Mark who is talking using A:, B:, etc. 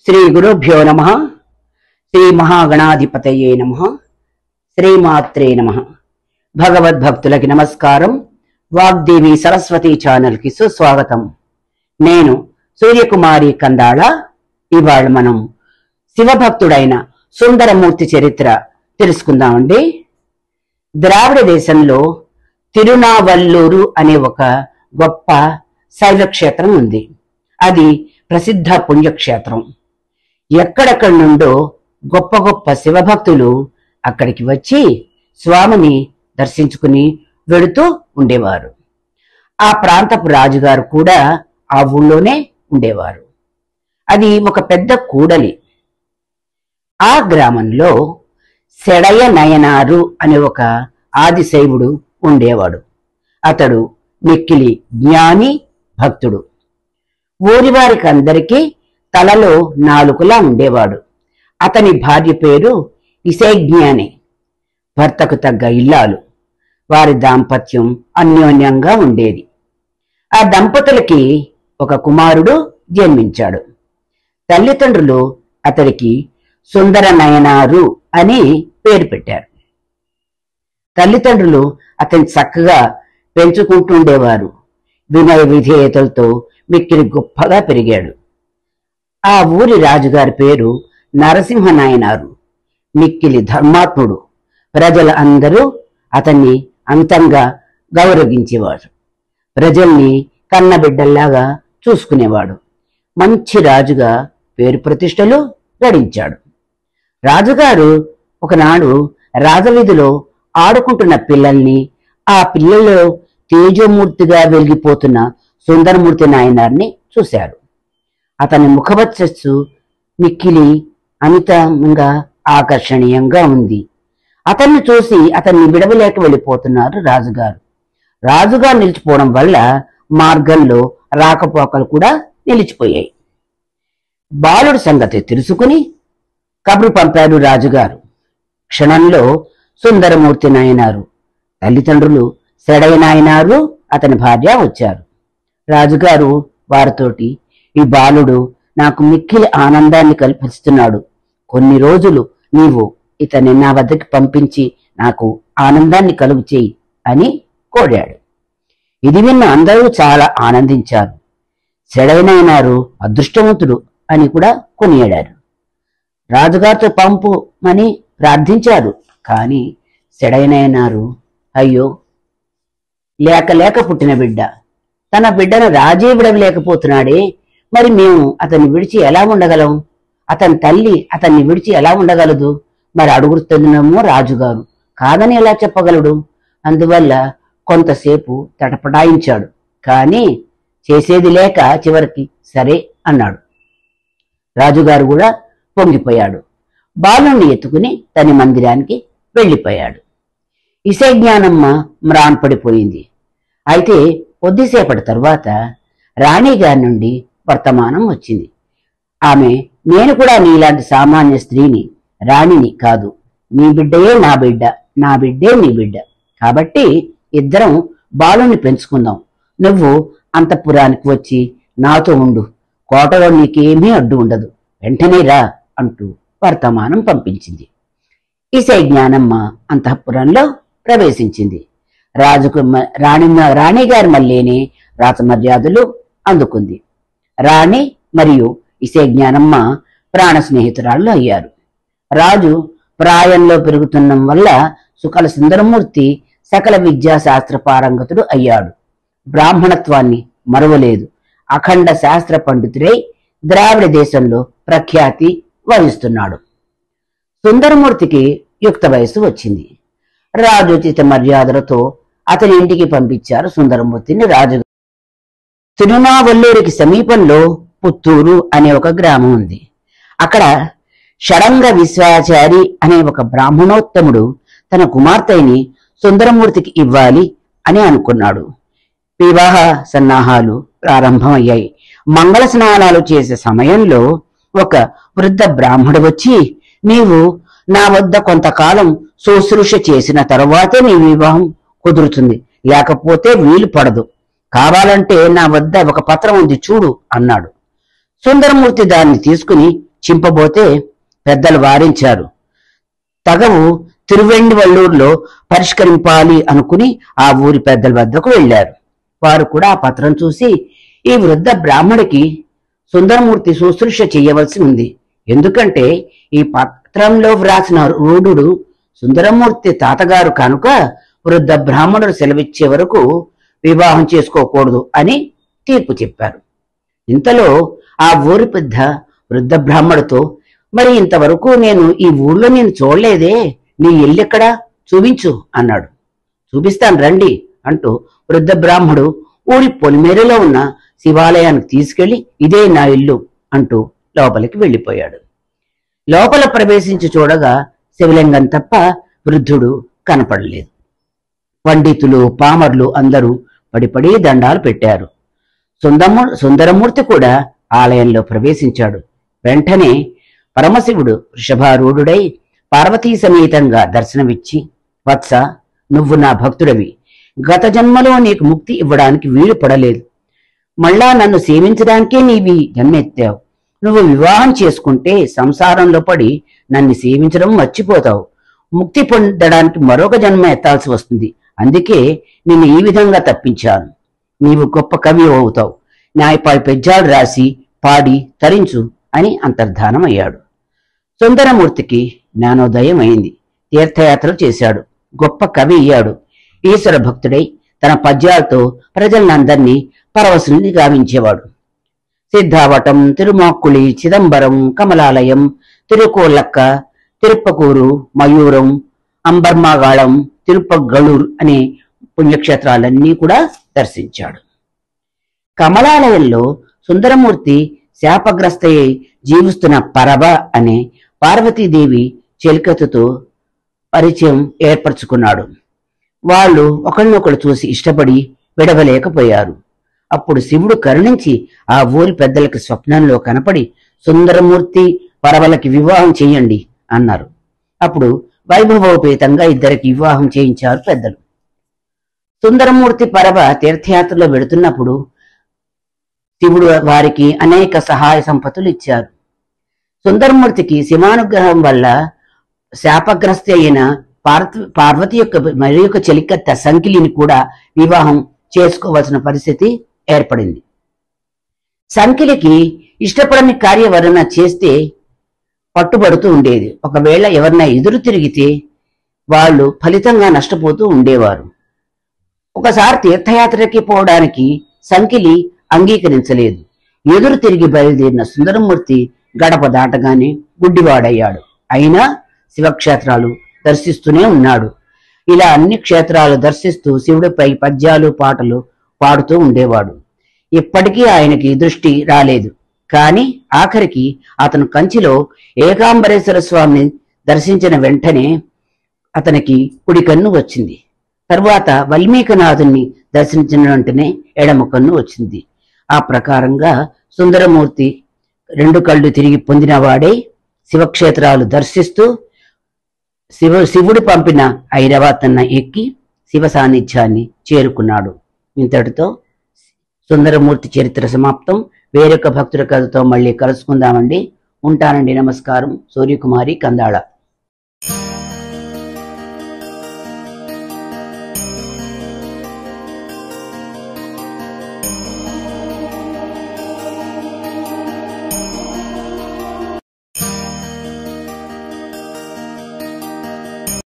A: శ్రీ గురుభ్యో నమః. శ్రీ మహాగణాధిపతయే నమః. శ్రీమాత్రే నమః. భగవద్భక్తులకి నమస్కారం. వాగ్దేవి సరస్వతి ఛానల్కి సుస్వాగతం. నేను సూర్యకుమారి కందాళ. ఇవాళ మనం శివభక్తుడైన సుందరమూర్తి చరిత్ర తెలుసుకుందామండి. ద్రావిడ దేశంలో తిరునావల్లూరు అనే ఒక గొప్ప శైవక్షేత్రం ఉంది. అది ప్రసిద్ధ పుణ్యక్షేత్రం. ఎక్కడెక్కడి నుండో గొప్ప గొప్ప శివభక్తులు అక్కడికి వచ్చి స్వామిని దర్శించుకుని వెడుతూ ఉండేవారు. ఆ ప్రాంతపు రాజుగారు కూడా ఆ ఊళ్ళోనే ఉండేవారు. అది ఒక పెద్ద కూడలి. ఆ గ్రామంలో సెడయ నయనారు అనే ఒక ఆదిశైవుడు ఉండేవాడు. అతడు మిక్కిలి జ్ఞాని, భక్తుడు. ఊరి వారికి అందరికీ తలలో నాలుకలా ఉండేవాడు. అతని భార్య పేరు ఇసేజ్ఞాని. భర్తకు తగ్గ ఇల్లాలు. వారి దాంపత్యం అన్యోన్యంగా ఉండేది. ఆ దంపతులకి ఒక కుమారుడు జన్మించాడు. తల్లిదండ్రులు అతడికి సుందర నయనారు అని పేరు పెట్టారు. తల్లిదండ్రులు అతన్ని చక్కగా పెంచుకుంటుండేవారు. వినయ విధేయతలతో మిక్కిలి గొప్పగా పెరిగాడు. ఆ ఊరి రాజుగారి పేరు నరసింహ నాయనారు. మిక్కిలి ధర్మాత్ముడు. ప్రజల అందరూ అతన్ని అంతంగా గౌరవించేవాడు. ప్రజల్ని కన్నబిడ్డల్లాగా చూసుకునేవాడు. మంచి రాజుగా పేరు ప్రతిష్టలు గడించాడు. రాజుగారు ఒకనాడు రాజవీధిలో ఆడుకుంటున్న పిల్లల్ని, ఆ పిల్లల్లో తేజోమూర్తిగా వెలిగిపోతున్న సుందరమూర్తి నాయనార్ని చూశారు. అతని ముఖవచ్చస్సు మిక్కిలి అమితంగా ఆకర్షణీయంగా ఉంది. అతన్ని చూసి అతన్ని విడవలేక వెళ్ళిపోతున్నారు రాజుగారు. రాజుగారు నిలిచిపోవడం వల్ల మార్గంలో రాకపోకలు కూడా నిలిచిపోయాయి. బాలుడి సంగతి తెలుసుకుని కబురు పంపారు రాజుగారు. క్షణంలో సుందరమూర్తి నాయనారు, తల్లిదండ్రులు సెడయ నాయనారు, అతని భార్య వచ్చారు. రాజుగారు వారితోటి, ఈ బాలుడు నాకు మిక్కిలి ఆనందాన్ని కల్పిస్తున్నాడు. కొన్ని రోజులు నీవు ఇతన్ని నా వద్దకి పంపించి నాకు ఆనందాన్ని కలుగు చేయి అని కోరాడు. ఇది విన్న అందరూ చాలా ఆనందించారు. సెడయనైనారు అదృష్టవంతుడు అని కూడా కొనియాడారు. రాజుగారితో పంపుమని ప్రార్థించారు. కానీ సెడయనైనారు, అయ్యో, లేక లేక పుట్టిన బిడ్డ, తన బిడ్డను రాజే విడవలేకపోతున్నాడే, మరి మేము అతన్ని విడిచి ఎలా ఉండగలం? అతని తల్లి అతన్ని విడిచి ఎలా ఉండగలదు? మరి అడుగుతున్నామో రాజుగారు కాదని ఎలా చెప్పగలడు? అందువల్ల కొంతసేపు తటపటాయించాడు. కానీ చేసేది లేక చివరికి సరే అన్నాడు. రాజుగారు కూడా పొంగిపోయాడు. బాలుణ్ణి ఎత్తుకుని తన మందిరానికి వెళ్ళిపోయాడు. ఇసేజ్ఞానమ్మ మ్రాన్పడిపోయింది. అయితే కొద్దిసేపటి తరువాత రాణిగారి నుండి వర్తమానం వచ్చింది. ఆమె, నేను కూడా నీలాంటి సామాన్య స్త్రీని, రాణిని కాదు. నీ బిడ్డయే నా బిడ్డ, నా బిడ్డే నీ బిడ్డ. కాబట్టి ఇద్దరం బాలుని పెంచుకుందాం. నువ్వు అంతఃపురానికి వచ్చి నాతో ఉండు. కోటలో నీకేమీ అడ్డు ఉండదు. వెంటనే రా అంటూ వర్తమానం పంపించింది. ఇసేజ్ఞానమ్మ అంతఃపురంలో ప్రవేశించింది. రాణిగారి మళ్ళీని రాజమర్యాదలు అందుకుంది. రాణి మరియు ఇసేజ్ఞానమ్మ ప్రాణ స్నేహితురాళ్ళు అయ్యారు. రాజు ప్రాయంలో పెరుగుతున్నం వల్ల సుకల సుందరమూర్తి సకల విద్యాశాస్త్ర పారంగతుడు అయ్యాడు. బ్రాహ్మణత్వాన్ని మరువలేదు. అఖండ శాస్త్ర పండితుడై ద్రావిడ దేశంలో ప్రఖ్యాతి వహిస్తున్నాడు. సుందరమూర్తికి యుక్త వయసు వచ్చింది. రాజోచిత మర్యాదలతో అతని ఇంటికి పంపించారు సుందరమూర్తిని రాజు. తిరునావల్లూరికి సమీపంలో పుత్తూరు అనే ఒక గ్రామం ఉంది. అక్కడ షడంగ విశ్వాచారి అనే ఒక బ్రాహ్మణోత్తముడు తన కుమార్తెని సుందరమూర్తికి ఇవ్వాలి అని అనుకున్నాడు. వివాహ సన్నాహాలు ప్రారంభమయ్యాయి. మంగళ స్నానాలు చేసే సమయంలో ఒక వృద్ధ బ్రాహ్మడు వచ్చి, నీవు నా వద్ద కొంతకాలం శుశ్రూష చేసిన తరువాతే నీ వివాహం కుదురుతుంది, లేకపోతే వీలు పడదు. కావాలంటే నా వద్ద ఒక పత్రం ఉంది చూడు అన్నాడు. సుందరమూర్తి దాన్ని తీసుకుని చింపబోతే పెద్దలు వారించారు. తగవు తిరువెండివల్లూరులో పరిష్కరింపాలి అనుకుని ఆ ఊరి పెద్దల వద్దకు వెళ్లారు. వారు కూడా ఆ పత్రం చూసి, ఈ వృద్ధ బ్రాహ్మడికి సుందరమూర్తి శుశ్రూష చేయవలసి ఉంది. ఎందుకంటే ఈ పత్రంలో వ్రాసిన రూఢుడు సుందరమూర్తి తాతగారు కనుక వృద్ధ బ్రాహ్మణుడు సెలవిచ్చే వరకు వివాహం చేసుకోకూడదు అని తీర్పు చెప్పారు. ఇంతలో ఆ ఊరి పెద్ద వృద్ధ బ్రాహ్మడితో, మరి ఇంతవరకు నేను ఈ ఊళ్ళో నేను చూడలేదే, నీ ఇల్లెక్కడా చూపించు అన్నాడు. చూపిస్తాను రండి అంటూ వృద్ధ బ్రాహ్మడు ఊరి పొలిమేరలో ఉన్న శివాలయానికి తీసుకెళ్లి, ఇదే నా ఇల్లు అంటూ లోపలికి వెళ్లిపోయాడు. లోపల ప్రవేశించి చూడగా శివలింగం తప్ప వృద్ధుడు కనపడలేదు. పండితులు పామర్లు అందరూ పడిపడి దండాలు పెట్టారు. సుందరమూర్తి కూడా ఆలయంలో ప్రవేశించాడు. వెంటనే పరమశివుడు వృషభారూఢుడై పార్వతీ సమేతంగా దర్శనమిచ్చి, వత్స, నువ్వు నా భక్తుడవి. గత జన్మలో నీకు ముక్తి ఇవ్వడానికి వీలు పడలేదు. మళ్ళా నన్ను సేవించడానికే నీవి జన్మెత్తావు. నువ్వు వివాహం చేసుకుంటే సంసారంలో పడి నన్ను సేవించడం మర్చిపోతావు. ముక్తి పొందడానికి మరొక జన్మ ఎత్తాల్సి వస్తుంది. అందుకే నిన్ను ఈ విధంగా తప్పించాను. నీవు గొప్ప కవి అవుతావు. నాయపాయి పెజ్జాలు రాసి పాడి తరించు అని అంతర్ధానమయ్యాడు. సుందరమూర్తికి జ్ఞానోదయం అయింది. తీర్థయాత్రలు చేశాడు. గొప్ప కవి అయ్యాడు. ఈశ్వర భక్తుడై తన పద్యాలతో ప్రజలందరినీ పరవశుల్ని గావించేవాడు. సిద్ధావటం, తిరుమాక్కుళి, చిదంబరం, కమలాలయం, తిరుకోలక్క, తిరుప్పకూరు, మయూరం, అంబర్మాగాళం, తిరుపగళూరు అనే పుణ్యక్షేత్రాలన్నీ కూడా దర్శించాడు. కమలాలయంలో సుందరమూర్తి శాపగ్రస్తయ్యి జీవిస్తున్న పరభ అనే పార్వతీదేవి చెలికతుతో పరిచయం ఏర్పరచుకున్నాడు. వాళ్ళు ఒకరినొకరు చూసి ఇష్టపడి విడవలేకపోయారు. అప్పుడు శివుడు కరుణించి ఆ ఊరి పెద్దలకి స్వప్నంలో కనపడి, సుందరమూర్తి పరవలకి వివాహం చేయండి అన్నారు. అప్పుడు వైభవోపేతంగా ఇద్దరికి వివాహం చేయించారు పెద్దలు. సుందరమూర్తి పరవ తీర్థయాత్రలో వెడుతున్నప్పుడు శివుడు వారికి అనేక సహాయ సంపత్తులు ఇచ్చారు. సుందరమూర్తికి శివానుగ్రహం వల్ల శాపగ్రస్త అయిన పార్వతి యొక్క మరి యొక్క చెలికత్త సంకిలిని కూడా వివాహం చేసుకోవాల్సిన పరిస్థితి ఏర్పడింది. సంకిలికి ఇష్టపడని కార్యవర్ణన చేస్తే పట్టుబడుతూ ఉండేది. ఒకవేళ ఎవరన్నా ఎదురు తిరిగితే వాళ్ళు ఫలితంగా నష్టపోతూ ఉండేవారు. ఒకసారి తీర్థయాత్రకి పోవడానికి సంకిలి అంగీకరించలేదు. ఎదురు తిరిగి బయలుదేరిన సుందరమూర్తి గడప దాటగానే గుడ్డివాడయ్యాడు. అయినా శివక్షేత్రాలు దర్శిస్తూనే ఉన్నాడు. ఇలా అన్ని క్షేత్రాలు దర్శిస్తూ శివుడిపై పద్యాలు పాటలు పాడుతూ ఉండేవాడు. ఇప్పటికీ ఆయనకి దృష్టి రాలేదు. కాని ఆఖరికి అతను కంచిలో ఏకాంబరేశ్వర స్వామిని దర్శించిన వెంటనే అతనికి కుడి కన్ను వచ్చింది. తరువాత వల్మీకనాథుని దర్శించిన వెంటనే ఎడమ కన్ను వచ్చింది. ఆ ప్రకారంగా సుందరమూర్తి రెండు కళ్ళు తిరిగి పొందినవాడే శివక్షేత్రాలు దర్శిస్తూ శివుడు పంపిన ఐరావతన్న ఎక్కి శివ సాన్నిధ్యాన్ని చేరుకున్నాడు. ఇంతటితో సుందరమూర్తి చరిత్ర సమాప్తం. వేరొక భక్తుల కథతో మళ్ళీ కలుసుకుందామండి. ఉంటానండి. నమస్కారం. సూర్యకుమారి, కందాళ.